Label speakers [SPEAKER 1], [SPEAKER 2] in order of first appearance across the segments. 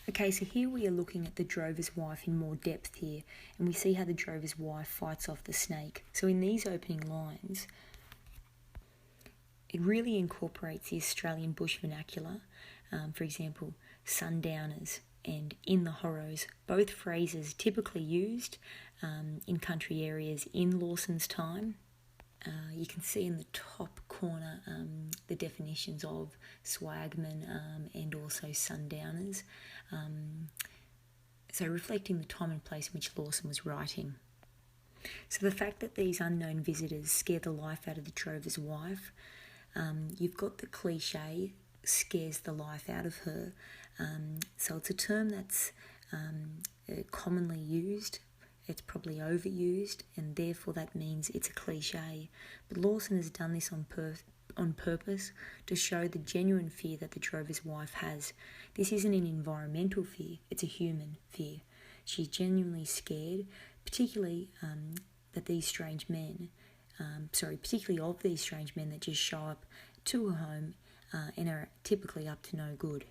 [SPEAKER 1] Okay, so here we are looking at the drover's wife in more depth here, and we see how the drover's wife fights off the snake. So in these opening lines, it really incorporates the Australian bush vernacular. For example, sundowners and in the horros, both phrases typically used in country areas in Lawson's time. You can see in the top corner the definitions of swagmen and also sundowners. So reflecting the time and place in which Lawson was writing. So the fact that these unknown visitors scare the life out of the drover's wife, you've got the cliche, scares the life out of her. So it's a term that's commonly used. It's probably overused, and therefore that means it's a cliche. But Lawson has done this on purpose to show the genuine fear that the drover's wife has. This isn't an environmental fear, it's a human fear. She's genuinely scared, particularly that these strange men, particularly of these strange men that just show up to her home and are typically up to no good.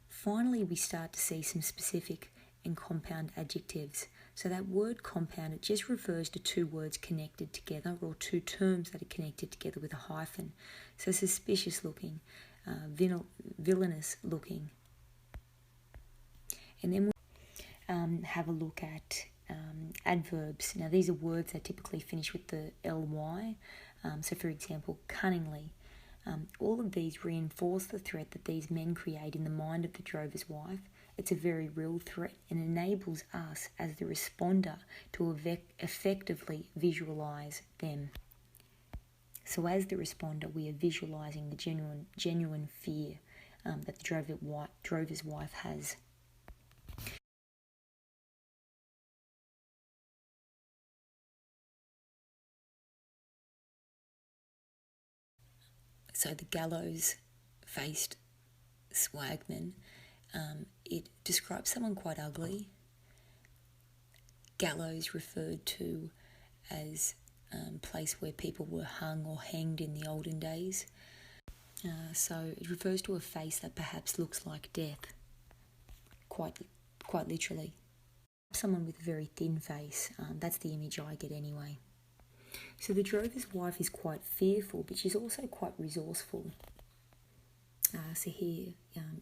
[SPEAKER 1] Finally, we start to see some specific and compound adjectives. So that word compound, it just refers to two words connected together, or two terms that are connected together with a hyphen. So suspicious looking, villainous looking. And then we'll have a look at adverbs. Now these are words that typically finish with the ly. So for example, cunningly. All of these reinforce the threat that these men create in the mind of the drover's wife. It's a very real threat and enables us as the responder to effectively visualise them. So as the responder, we are visualising the genuine fear that the drover's wife has. So the gallows-faced swagman, it describes someone quite ugly. Gallows referred to as a place where people were hung or hanged in the olden days. So it refers to a face that perhaps looks like death, quite literally. Someone with a very thin face, that's the image I get anyway. So the drover's wife is quite fearful, but she's also quite resourceful. So here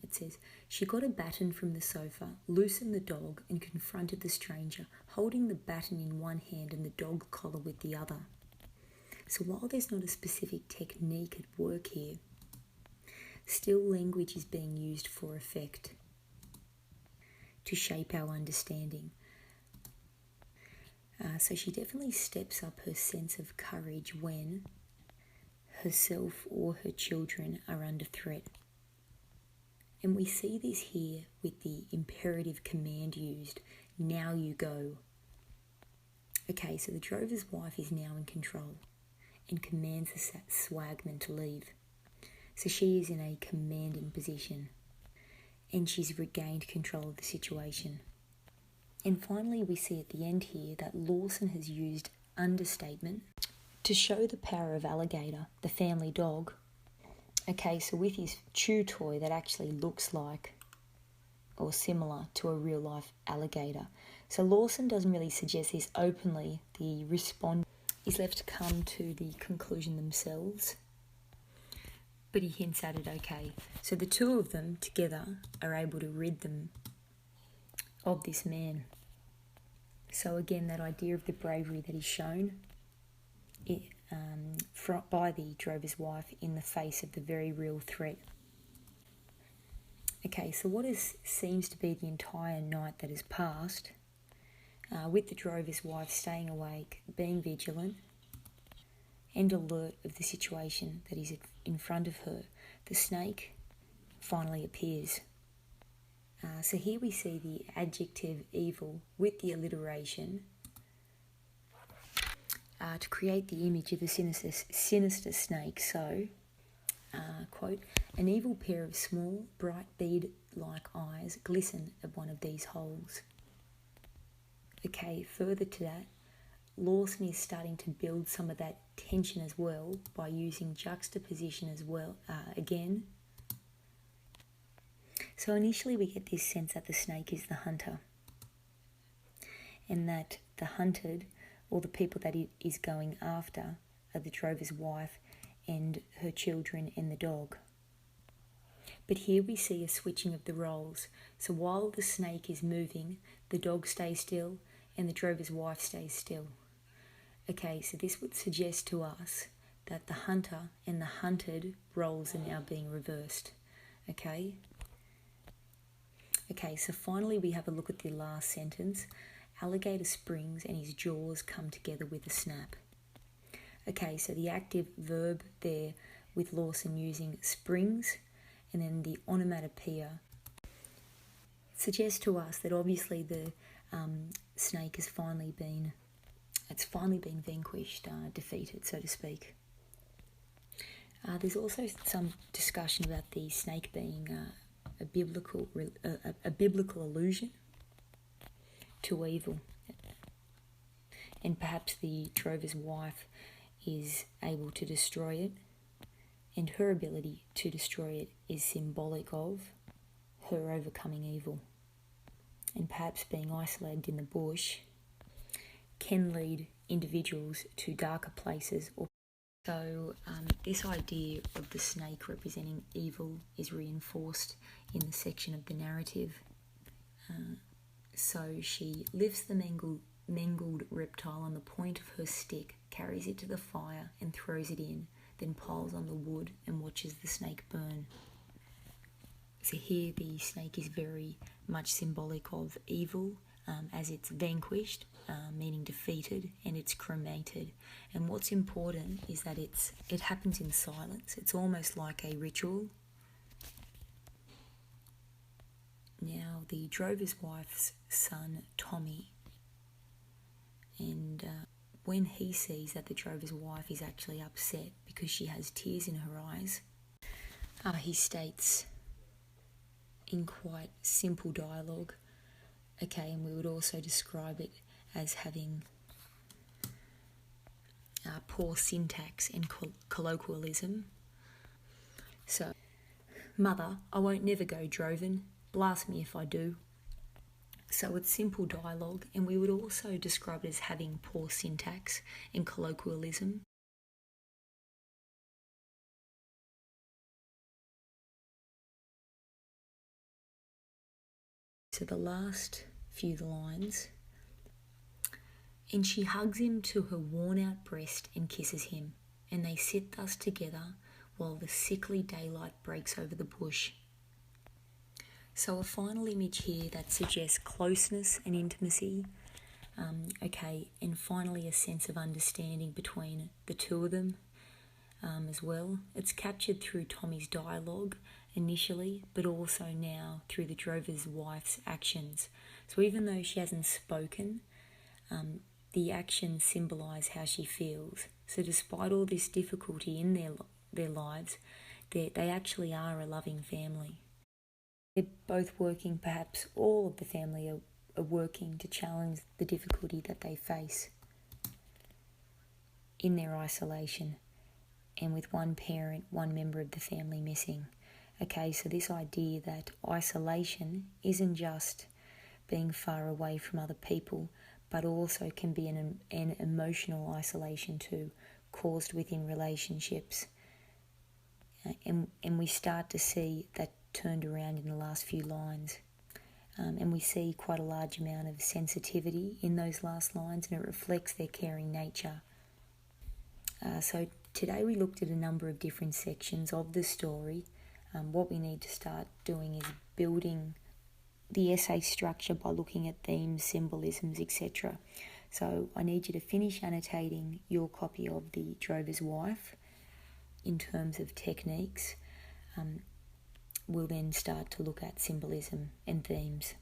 [SPEAKER 1] it says, she got a baton from the sofa, loosened the dog and confronted the stranger, holding the baton in one hand and the dog collar with the other. So while there's not a specific technique at work here, still language is being used for effect to shape our understanding. So she definitely steps up her sense of courage when herself or her children are under threat. And we see this here with the imperative command used, now you go. Okay, so the drover's wife is now in control and commands the swagman to leave. So she is in a commanding position and she's regained control of the situation. And finally, we see at the end here that Lawson has used understatement to show the power of Alligator, the family dog. Okay, so with his chew toy that actually looks like or similar to a real life alligator. So Lawson doesn't really suggest this openly. The respondent is left to come to the conclusion themselves, but he hints at it, okay. So the two of them together are able to rid them of this man. So again, that idea of the bravery that is shown by the drover's wife in the face of the very real threat. Okay, so what seems to be the entire night that has passed, with the drover's wife staying awake, being vigilant and alert of the situation that is in front of her, the snake finally appears. So here we see the adjective evil with the alliteration to create the image of the sinister snake. So, quote, an evil pair of small, bright bead-like eyes glisten at one of these holes. Okay, further to that, Lawson is starting to build some of that tension as well by using juxtaposition as well, again. So initially we get this sense that the snake is the hunter, and that the hunted, or the people that it is going after, are the drover's wife and her children and the dog. But here we see a switching of the roles. So while the snake is moving, the dog stays still and the drover's wife stays still. Okay, so this would suggest to us that the hunter and the hunted roles are now being reversed. Okay, so finally we have a look at the last sentence. Alligator springs and his jaws come together with a snap. Okay, so the active verb there with Lawson using springs and then the onomatopoeia suggests to us that obviously the snake has finally been vanquished, defeated, so to speak. There's also some discussion about the snake being a biblical allusion to evil, and perhaps the drover's wife is able to destroy it, and her ability to destroy it is symbolic of her overcoming evil. And perhaps being isolated in the bush can lead individuals to darker places. So this idea of the snake representing evil is reinforced in the section of the narrative. So she lifts the mangled reptile on the point of her stick, carries it to the fire and throws it in, then piles on the wood and watches the snake burn. So here the snake is very much symbolic of evil, as it's vanquished, meaning defeated, and it's cremated. And what's important is that it happens in silence. It's almost like a ritual. Now the drover's wife's son, Tommy, and when he sees that the drover's wife is actually upset because she has tears in her eyes, he states in quite simple dialogue, okay, and we would also describe it as having poor syntax and colloquialism. So, "Mother, I won't never go drovin', blast me if I do." So it's simple dialogue, and we would also describe it as having poor syntax and colloquialism. So the last few lines, "And she hugs him to her worn-out breast and kisses him, and they sit thus together while the sickly daylight breaks over the bush." So a final image here that suggests closeness and intimacy, and finally a sense of understanding between the two of them as well. It's captured through Tommy's dialogue initially, but also now through the drover's wife's actions. So even though she hasn't spoken, the actions symbolise how she feels. So despite all this difficulty in their lives, they actually are a loving family. They're both working, perhaps all of the family are working to challenge the difficulty that they face in their isolation, and with one parent, one member of the family missing. Okay, so this idea that isolation isn't just being far away from other people, but also can be an emotional isolation too, caused within relationships. And we start to see that turned around in the last few lines. And we see quite a large amount of sensitivity in those last lines, and it reflects their caring nature. So today we looked at a number of different sections of the story. What we need to start doing is building the essay structure by looking at themes, symbolisms, etc. So I need you to finish annotating your copy of The Drover's Wife in terms of techniques. We'll then start to look at symbolism and themes.